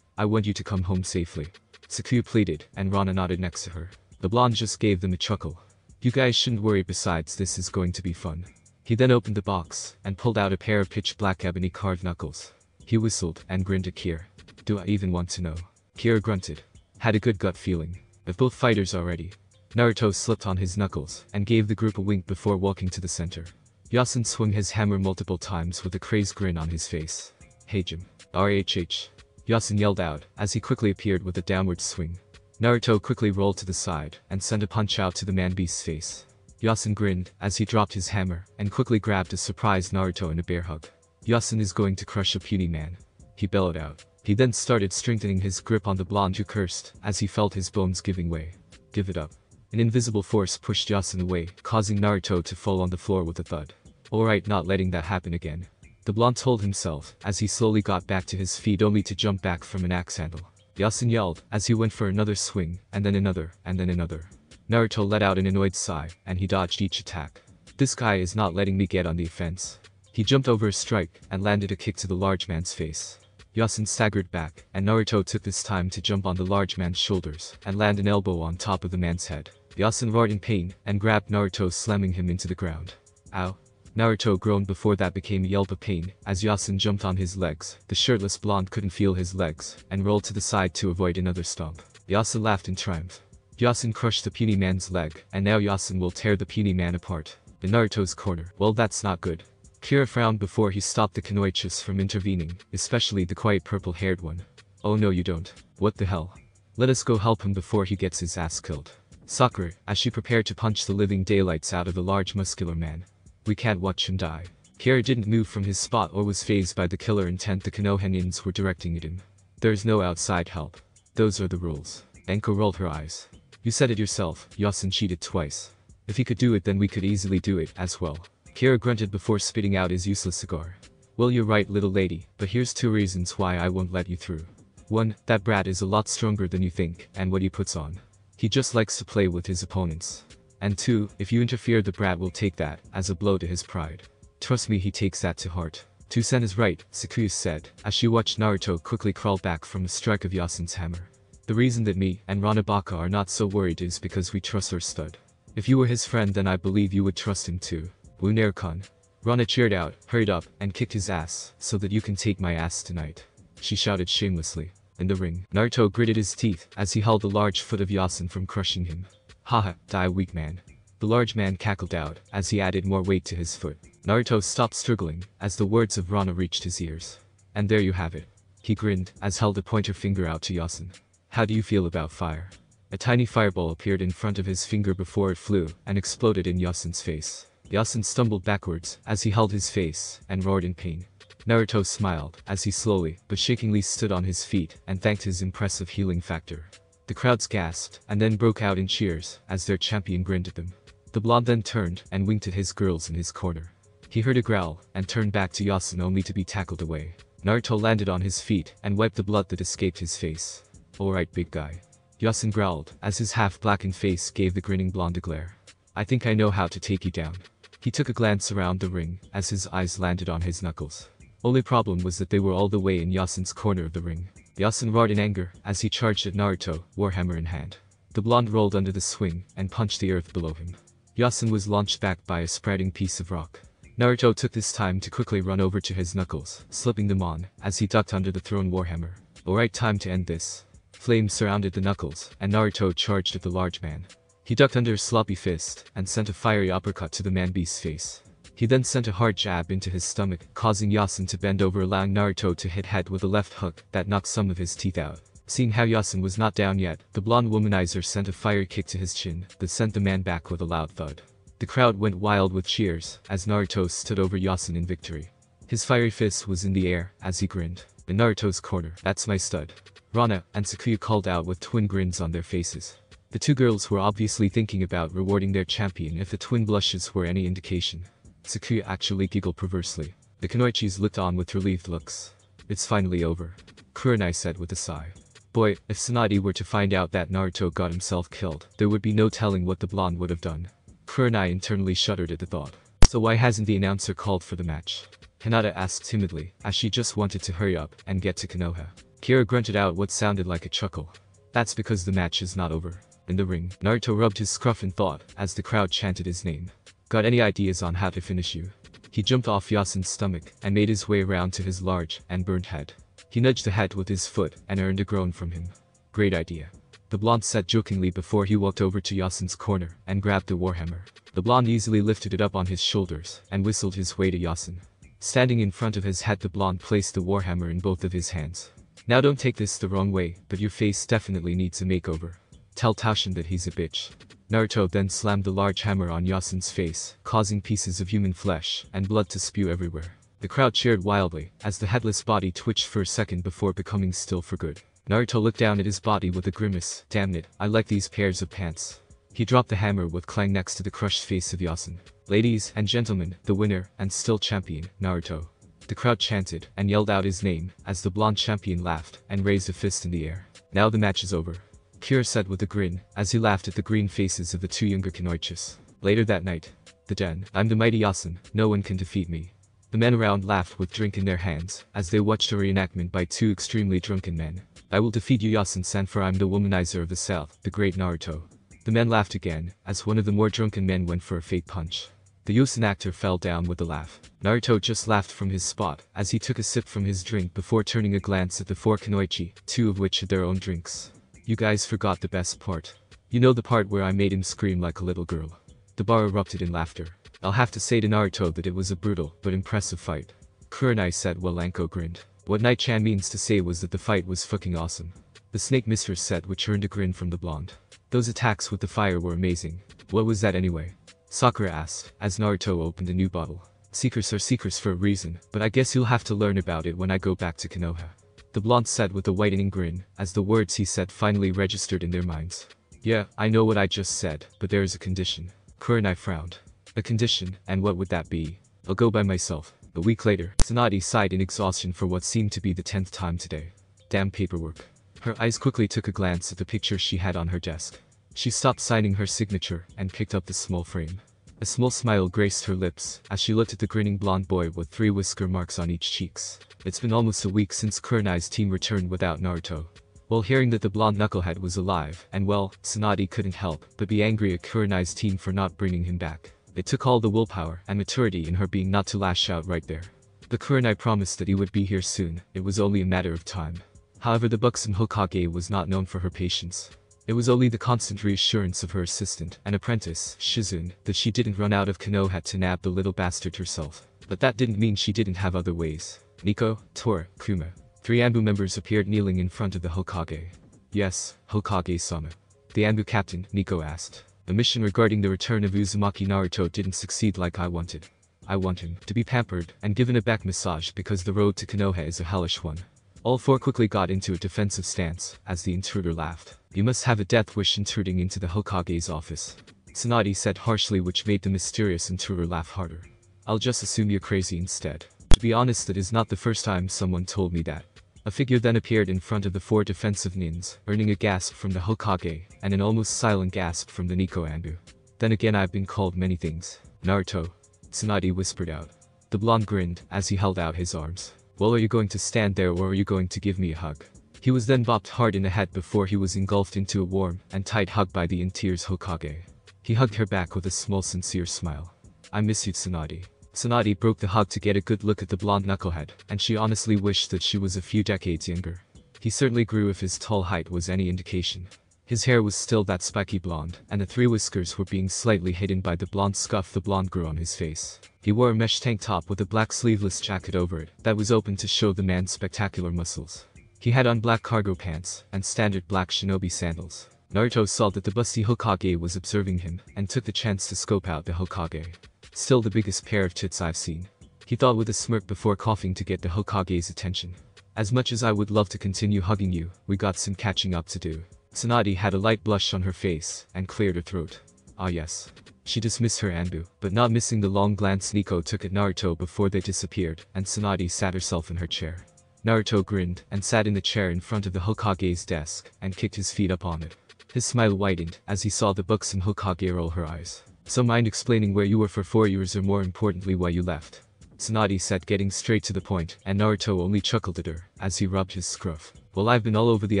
I want you to come home safely." Sakuya pleaded, and Rana nodded next to her. The blonde just gave them a chuckle. "You guys shouldn't worry, besides this is going to be fun." He then opened the box and pulled out a pair of pitch black ebony carved knuckles. He whistled and grinned at Kira. "Do I even want to know?" Kira grunted. Had a good gut feeling. If both fighters are ready. Naruto slipped on his knuckles and gave the group a wink before walking to the center. Yasun swung his hammer multiple times with a crazed grin on his face. "Hey Jim. RHH. Yasun yelled out as he quickly appeared with a downward swing. Naruto quickly rolled to the side and sent a punch out to the man-beast's face. Yasun grinned as he dropped his hammer and quickly grabbed a surprised Naruto in a bear hug. Yasun is going to crush a puny man, he bellowed out. He then started strengthening his grip on the blonde who cursed as he felt his bones giving way. "Give it up." An invisible force pushed Yasun away, causing Naruto to fall on the floor with a thud. "Alright, not letting that happen again," the blonde told himself as he slowly got back to his feet only to jump back from an axe handle. Yasun yelled as he went for another swing, and then another, and then another. Naruto let out an annoyed sigh, and he dodged each attack. "This guy is not letting me get on the offense." He jumped over a strike and landed a kick to the large man's face. Yasun staggered back, and Naruto took this time to jump on the large man's shoulders and land an elbow on top of the man's head. Yasun roared in pain and grabbed Naruto, slamming him into the ground. "Ow." Naruto groaned before that became a yelp of pain as Yasun jumped on his legs. The shirtless blonde couldn't feel his legs and rolled to the side to avoid another stomp. Yasun laughed in triumph. Yasun crushed the puny man's leg, and now Yasun will tear the puny man apart. In Naruto's corner. "Well, that's not good." Kira frowned before he stopped the Kunoichis from intervening, especially the quiet purple-haired one. "Oh no you don't. What the hell? Let us go help him before he gets his ass killed." Sakura, as she prepared to punch the living daylights out of the large muscular man. "We can't watch him die." Kira didn't move from his spot or was fazed by the killer intent the Konohanians were directing at him. "There's no outside help. Those are the rules." Enko rolled her eyes. "You said it yourself, Yasun cheated twice. If he could do it then we could easily do it as well." Kira grunted before spitting out his useless cigar. "Well, you're right, little lady, but here's 2 reasons why I won't let you through. 1, that brat is a lot stronger than you think, and what he puts on. He just likes to play with his opponents. And 2, if you interfere the brat will take that as a blow to his pride. Trust me, he takes that to heart." Tsunade is right, Sakuya said, as she watched Naruto quickly crawl back from the strike of Yasun's hammer. The reason that me and Ranabaka are not so worried is because we trust our stud. If you were his friend then I believe you would trust him too. Lunare-kun. Rana cheered out, hurried up, and kicked his ass, so that you can take my ass tonight. She shouted shamelessly. In the ring, Naruto gritted his teeth as he held the large foot of Yasun from crushing him. Haha, die weak man. The large man cackled out as he added more weight to his foot. Naruto stopped struggling as the words of Rana reached his ears. And there you have it. He grinned as held a pointer finger out to Yasun. How do you feel about fire? A tiny fireball appeared in front of his finger before it flew and exploded in Yasun's face. Yasun stumbled backwards as he held his face and roared in pain. Naruto smiled as he slowly but shakingly stood on his feet and thanked his impressive healing factor. The crowds gasped and then broke out in cheers as their champion grinned at them. The blonde then turned and winked at his girls in his corner. He heard a growl and turned back to Yasun only to be tackled away. Naruto landed on his feet and wiped the blood that escaped his face. Alright big guy. Yasun growled as his half-blackened face gave the grinning blonde a glare. I think I know how to take you down. He took a glance around the ring as his eyes landed on his knuckles. Only problem was that they were all the way in Yasun's corner of the ring. Yasun roared in anger as he charged at Naruto, warhammer in hand. The blonde rolled under the swing and punched the earth below him. Yasun was launched back by a sprouting piece of rock. Naruto took this time to quickly run over to his knuckles, slipping them on as he ducked under the thrown warhammer. Alright, time to end this. Flames surrounded the knuckles and Naruto charged at the large man. He ducked under a sloppy fist and sent a fiery uppercut to the man-beast's face. He then sent a hard jab into his stomach, causing Yasun to bend over, allowing Naruto to hit head with a left hook that knocked some of his teeth out. Seeing how Yasun was not down yet, the blonde womanizer sent a fiery kick to his chin that sent the man back with a loud thud. The crowd went wild with cheers as Naruto stood over Yasun in victory. His fiery fist was in the air as he grinned. In Naruto's corner, that's my stud. Rana and Sakuya called out with twin grins on their faces. The two girls were obviously thinking about rewarding their champion if the twin blushes were any indication. Sakuya actually giggled perversely. The Kunoichis looked on with relieved looks. It's finally over. Kurenai said with a sigh. Boy, if Tsunade were to find out that Naruto got himself killed, there would be no telling what the blonde would have done. Kurenai internally shuddered at the thought. So why hasn't the announcer called for the match? Hinata asked timidly, as she just wanted to hurry up and get to Konoha. Kira grunted out what sounded like a chuckle. That's because the match is not over. In the ring, Naruto rubbed his scruff in thought as the crowd chanted his name. Got any ideas on how to finish you? He jumped off Yasun's stomach and made his way around to his large and burnt head. He nudged the head with his foot and earned a groan from him. Great idea. The blonde said jokingly before he walked over to Yasun's corner and grabbed the warhammer. The blonde easily lifted it up on his shoulders and whistled his way to Yasun. Standing in front of his head, the blonde placed the warhammer in both of his hands. Now don't take this the wrong way, but your face definitely needs a makeover. Tell Taoshin that he's a bitch. Naruto then slammed the large hammer on Yasun's face, causing pieces of human flesh and blood to spew everywhere. The crowd cheered wildly, as the headless body twitched for a second before becoming still for good. Naruto looked down at his body with a grimace. Damn it, I like these pairs of pants. He dropped the hammer with clang next to the crushed face of Yasun. Ladies and gentlemen, the winner and still champion, Naruto. The crowd chanted and yelled out his name as the blonde champion laughed and raised a fist in the air. Now the match is over. Kira said with a grin as he laughed at the green faces of the two younger Kunoichis. Later that night, the den. I'm the mighty Yasun, no one can defeat me. The men around laughed with drink in their hands as they watched a reenactment by two extremely drunken men. I will defeat you, Yasun-san, for I'm the womanizer of the south, the great Naruto. The men laughed again as one of the more drunken men went for a fake punch. The Yasun actor fell down with a laugh. Naruto just laughed from his spot as he took a sip from his drink before turning a glance at the four Kunoichi, two of which had their own drinks. You guys forgot the best part. You know the part where I made him scream like a little girl. The bar erupted in laughter. I'll have to say to Naruto that it was a brutal but impressive fight. Kurenai said while Anko grinned. What Night-chan means to say was that the fight was fucking awesome. The snake mistress said, which earned a grin from the blonde. Those attacks with the fire were amazing. What was that anyway? Sakura asked, as Naruto opened a new bottle. Secrets are secrets for a reason, but I guess you'll have to learn about it when I go back to Konoha. The blonde said with a whitening grin, as the words he said finally registered in their minds. Yeah, I know what I just said, but there is a condition. Kurenai frowned. A condition, and what would that be? I'll go by myself. A week later, Tsunade sighed in exhaustion for what seemed to be the 10th time today. Damn paperwork. Her eyes quickly took a glance at the picture she had on her desk. She stopped signing her signature and picked up the small frame. A small smile graced her lips as she looked at the grinning blonde boy with 3 whisker marks on each cheeks. It's been almost a week since Kurenai's team returned without Naruto. While hearing that the blonde knucklehead was alive, and well, Tsunade couldn't help but be angry at Kurenai's team for not bringing him back. It took all the willpower and maturity in her being not to lash out right there. The Kurenai promised that he would be here soon, it was only a matter of time. However, the buxom Hokage was not known for her patience. It was only the constant reassurance of her assistant and apprentice, Shizune, that she didn't run out of Konoha to nab the little bastard herself. But that didn't mean she didn't have other ways. Nico, Tora, Kuma. 3 Anbu members appeared kneeling in front of the Hokage. Yes, Hokage-sama. The Anbu captain, Nico asked. The mission regarding the return of Uzumaki Naruto didn't succeed like I wanted. I want him to be pampered and given a back massage because the road to Konoha is a hellish one. All 4 quickly got into a defensive stance as the intruder laughed. You must have a death wish intruding into the Hokage's office. Tsunade said harshly, which made the mysterious intruder laugh harder. I'll just assume you're crazy instead. To be honest, that is not the first time someone told me that. A figure then appeared in front of the 4 defensive nins, earning a gasp from the Hokage and an almost silent gasp from the Nico Anbu. Then again, I've been called many things. Naruto. Tsunade whispered out. The blonde grinned as he held out his arms. Well, are you going to stand there or are you going to give me a hug? He was then bopped hard in the head before he was engulfed into a warm and tight hug by the in tears Hokage. He hugged her back with a small sincere smile. I miss you, Tsunade. Tsunade broke the hug to get a good look at the blonde knucklehead, and she honestly wished that she was a few decades younger. He certainly grew if his tall height was any indication. His hair was still that spiky blonde, and the 3 whiskers were being slightly hidden by the blonde scuff the blonde grew on his face. He wore a mesh tank top with a black sleeveless jacket over it that was open to show the man's spectacular muscles. He had on black cargo pants and standard black shinobi sandals. Naruto saw that the busty Hokage was observing him and took the chance to scope out the Hokage. Still the biggest pair of tits I've seen. He thought with a smirk before coughing to get the Hokage's attention. As much as I would love to continue hugging you, we got some catching up to do. Tsunade had a light blush on her face and cleared her throat. Ah yes. She dismissed her Anbu, but not missing the long glance Nico took at Naruto before they disappeared, and Tsunade sat herself in her chair. Naruto grinned and sat in the chair in front of the Hokage's desk and kicked his feet up on it. His smile widened as he saw the buxom Hokage roll her eyes. So mind explaining where you were for 4 years, or more importantly why you left? Tsunade said, getting straight to the point, and Naruto only chuckled at her as he rubbed his scruff. Well, I've been all over the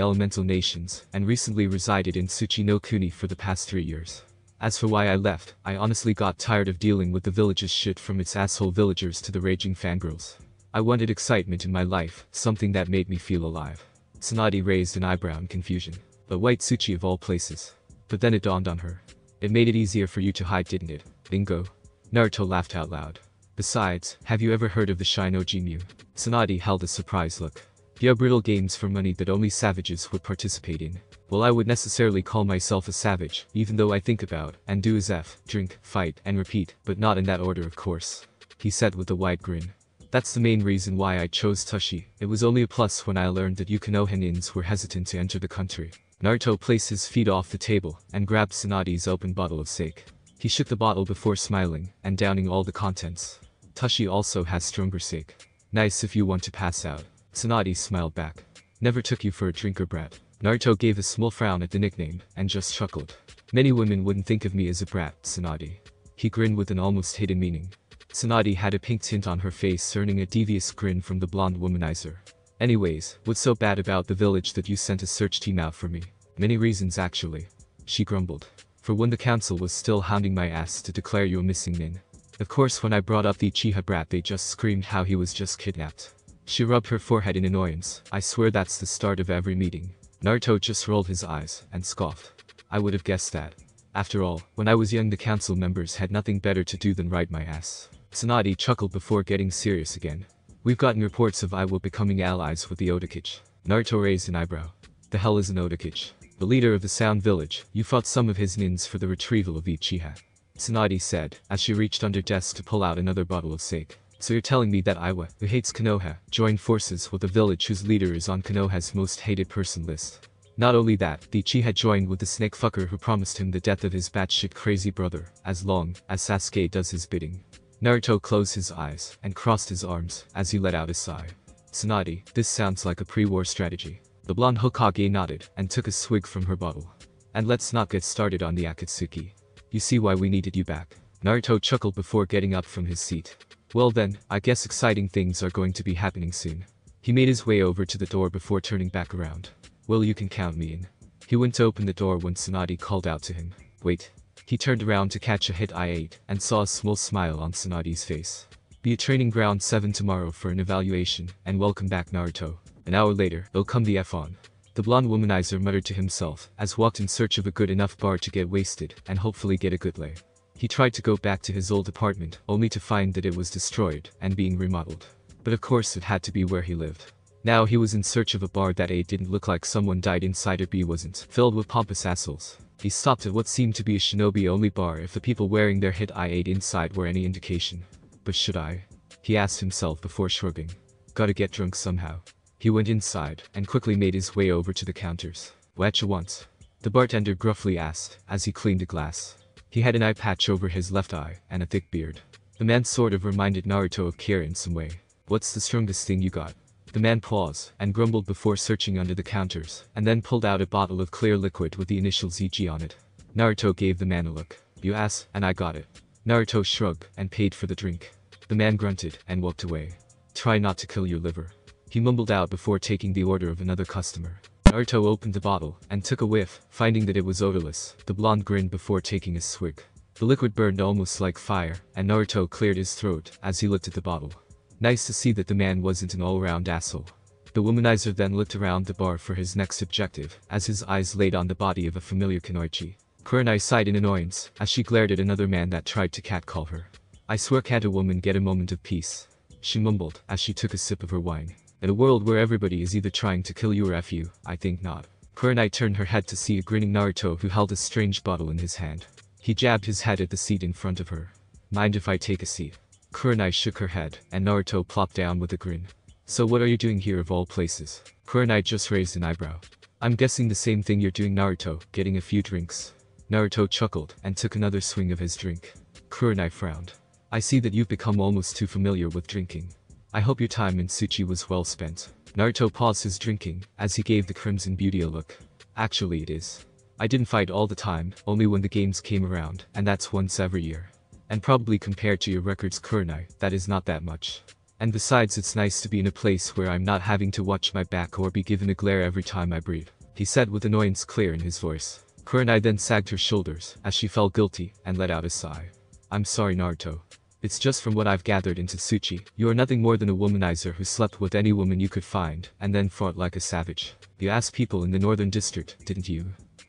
elemental nations and recently resided in Tsuchi no Kuni for the past 3 years. As for why I left, I honestly got tired of dealing with the village's shit, from its asshole villagers to the raging fangirls. I wanted excitement in my life, something that made me feel alive. Tsunade raised an eyebrow in confusion. But white Tsuchi of all places. But then it dawned on her. It made it easier for you to hide, didn't it? Bingo. Naruto laughed out loud. Besides, have you ever heard of the Shinoji-Mu? Tsunade held a surprised look. Yeah, brittle games for money that only savages would participate in. Well, I would necessarily call myself a savage, even though I think about and do as F, drink, fight, and repeat, but not in that order of course. He said with a wide grin. That's the main reason why I chose Tashi. It was only a plus when I learned that you Konohanins were hesitant to enter the country. Naruto placed his feet off the table and grabbed Tsunade's open bottle of sake. He shook the bottle before smiling and downing all the contents. Tashi also has stronger sake. Nice if you want to pass out. Tsunade smiled back. Never took you for a drinker, brat. Naruto gave a small frown at the nickname and just chuckled. Many women wouldn't think of me as a brat, Tsunade. He grinned with an almost hidden meaning. Tsunade had a pink tint on her face, earning a devious grin from the blonde womanizer. Anyways, what's so bad about the village that you sent a search team out for me? Many reasons actually. She grumbled. For one, the council was still hounding my ass to declare you a missing nin. Of course, when I brought up the Uchiha brat, they just screamed how he was just kidnapped. She rubbed her forehead in annoyance. I swear that's the start of every meeting. Naruto just rolled his eyes and scoffed. I would have guessed that. After all, when I was young, the council members had nothing better to do than ride my ass. Tsunade chuckled before getting serious again. We've gotten reports of Iwa becoming allies with the Otokichi. Naruto raised an eyebrow. The hell is an Otokichi? The leader of the Sound Village. You fought some of his nins for the retrieval of the Uchiha. Tsunade said, as she reached under desk to pull out another bottle of sake. So you're telling me that Iwa, who hates Konoha, joined forces with a village whose leader is on Konoha's most hated person list? Not only that, the Uchiha joined with the snake fucker who promised him the death of his batshit crazy brother, as long as Sasuke does his bidding. Naruto closed his eyes and crossed his arms as he let out a sigh. Tsunade, this sounds like a pre-war strategy. The blonde Hokage nodded and took a swig from her bottle. And let's not get started on the Akatsuki. You see why we needed you back. Naruto chuckled before getting up from his seat. Well then, I guess exciting things are going to be happening soon. He made his way over to the door before turning back around. Well, you can count me in. He went to open the door when Tsunade called out to him. Wait. He turned around to catch a hit I-8 and saw a small smile on Tsunade's face. Be at training ground 7 tomorrow for an evaluation, and welcome back Naruto. An hour later, they'll come the F on. The blonde womanizer muttered to himself as walked in search of a good enough bar to get wasted and hopefully get a good lay. He tried to go back to his old apartment only to find that it was destroyed and being remodeled. But of course it had to be where he lived. Now he was in search of a bar that A didn't look like someone died inside or B wasn't filled with pompous assholes. He stopped at what seemed to be a shinobi-only bar if the people wearing their hit I-8 inside were any indication. But should I? He asked himself before shrugging. Gotta get drunk somehow. He went inside and quickly made his way over to the counters. What you want? The bartender gruffly asked as he cleaned a glass. He had an eye patch over his left eye and a thick beard. The man sort of reminded Naruto of Kira in some way. What's the strongest thing you got? The man paused and grumbled before searching under the counters, and then pulled out a bottle of clear liquid with the initials EG on it. Naruto gave the man a look. You asked, and I got it. Naruto shrugged and paid for the drink. The man grunted and walked away. Try not to kill your liver. He mumbled out before taking the order of another customer. Naruto opened the bottle and took a whiff, finding that it was odorless. The blonde grinned before taking a swig. The liquid burned almost like fire, and Naruto cleared his throat as he looked at the bottle. Nice to see that the man wasn't an all-round asshole. The womanizer then looked around the bar for his next objective, as his eyes laid on the body of a familiar Kunoichi. Kurenai sighed in annoyance, as she glared at another man that tried to catcall her. I swear can't a woman get a moment of peace? She mumbled, as she took a sip of her wine. In a world where everybody is either trying to kill you or F you, I think not. Kurenai turned her head to see a grinning Naruto who held a strange bottle in his hand. He jabbed his head at the seat in front of her. Mind if I take a seat? Kurenai shook her head, and Naruto plopped down with a grin. So what are you doing here of all places? Kurenai just raised an eyebrow. I'm guessing the same thing you're doing Naruto, getting a few drinks. Naruto chuckled, and took another swing of his drink. Kurenai frowned. I see that you've become almost too familiar with drinking. I hope your time in Suchi was well spent. Naruto paused his drinking, as he gave the Crimson Beauty a look. Actually it is. I didn't fight all the time, only when the games came around, and that's once every year. And probably compared to your records Kurenai, that is not that much. And besides it's nice to be in a place where I'm not having to watch my back or be given a glare every time I breathe, he said with annoyance clear in his voice. Kurenai then sagged her shoulders, as she felt guilty, and let out a sigh. I'm sorry Naruto. It's just from what I've gathered into Suchi, you are nothing more than a womanizer who slept with any woman you could find, and then fought like a savage. You asked people in the northern district, didn't you?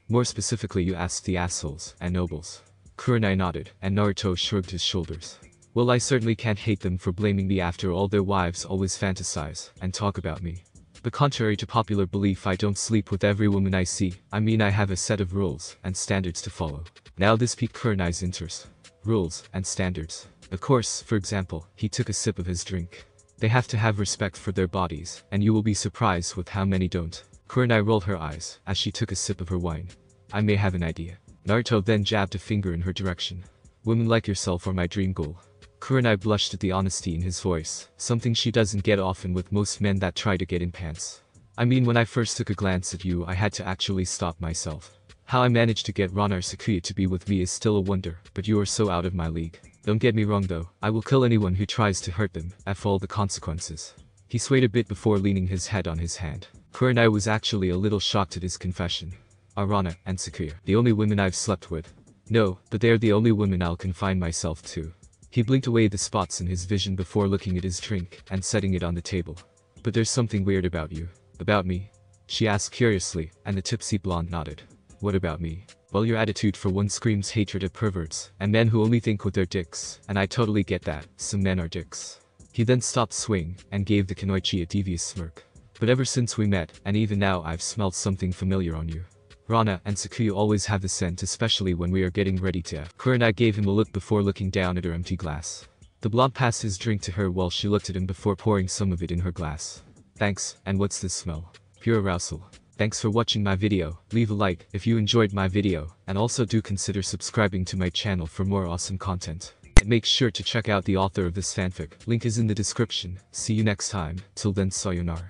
More specifically you asked the assholes and nobles. Kurenai nodded, and Naruto shrugged his shoulders. Well, I certainly can't hate them for blaming me after all their wives always fantasize and talk about me. But contrary to popular belief I don't sleep with every woman I see, I mean I have a set of rules and standards to follow. Now this piqued Kurenai's interest. Rules and standards. Of course, for example, he took a sip of his drink. They have to have respect for their bodies, and you will be surprised with how many don't. Kurenai rolled her eyes as she took a sip of her wine. I may have an idea. Naruto then jabbed a finger in her direction. Women like yourself are my dream goal. Kurenai blushed at the honesty in his voice, something she doesn't get often with most men that try to get in pants. I mean when I first took a glance at you I had to actually stop myself. How I managed to get Rana or Sakuya to be with me is still a wonder, but you are so out of my league. Don't get me wrong though, I will kill anyone who tries to hurt them, F all the consequences. He swayed a bit before leaning his head on his hand. Kurenai was actually a little shocked at his confession. Rana and Sakuya, the only women I've slept with. No, but they're the only women I'll confine myself to. He blinked away the spots in his vision before looking at his drink and setting it on the table. But there's something weird about you. About me? She asked curiously, and the tipsy blonde nodded. What about me? Well, your attitude for one screams hatred of perverts, and men who only think with their dicks, and I totally get that, some men are dicks. He then stopped swaying, and gave the Kunoichi a devious smirk. But ever since we met, and even now I've smelled something familiar on you. Rana and Sakuya always have the scent, especially when we are getting ready to. Kurenai gave him a look before looking down at her empty glass. The blonde passed his drink to her while she looked at him before pouring some of it in her glass. Thanks, and what's this smell? Pure arousal. Thanks for watching my video, leave a like if you enjoyed my video, and also do consider subscribing to my channel for more awesome content. And make sure to check out the author of this fanfic, link is in the description. See you next time, till then sayonara.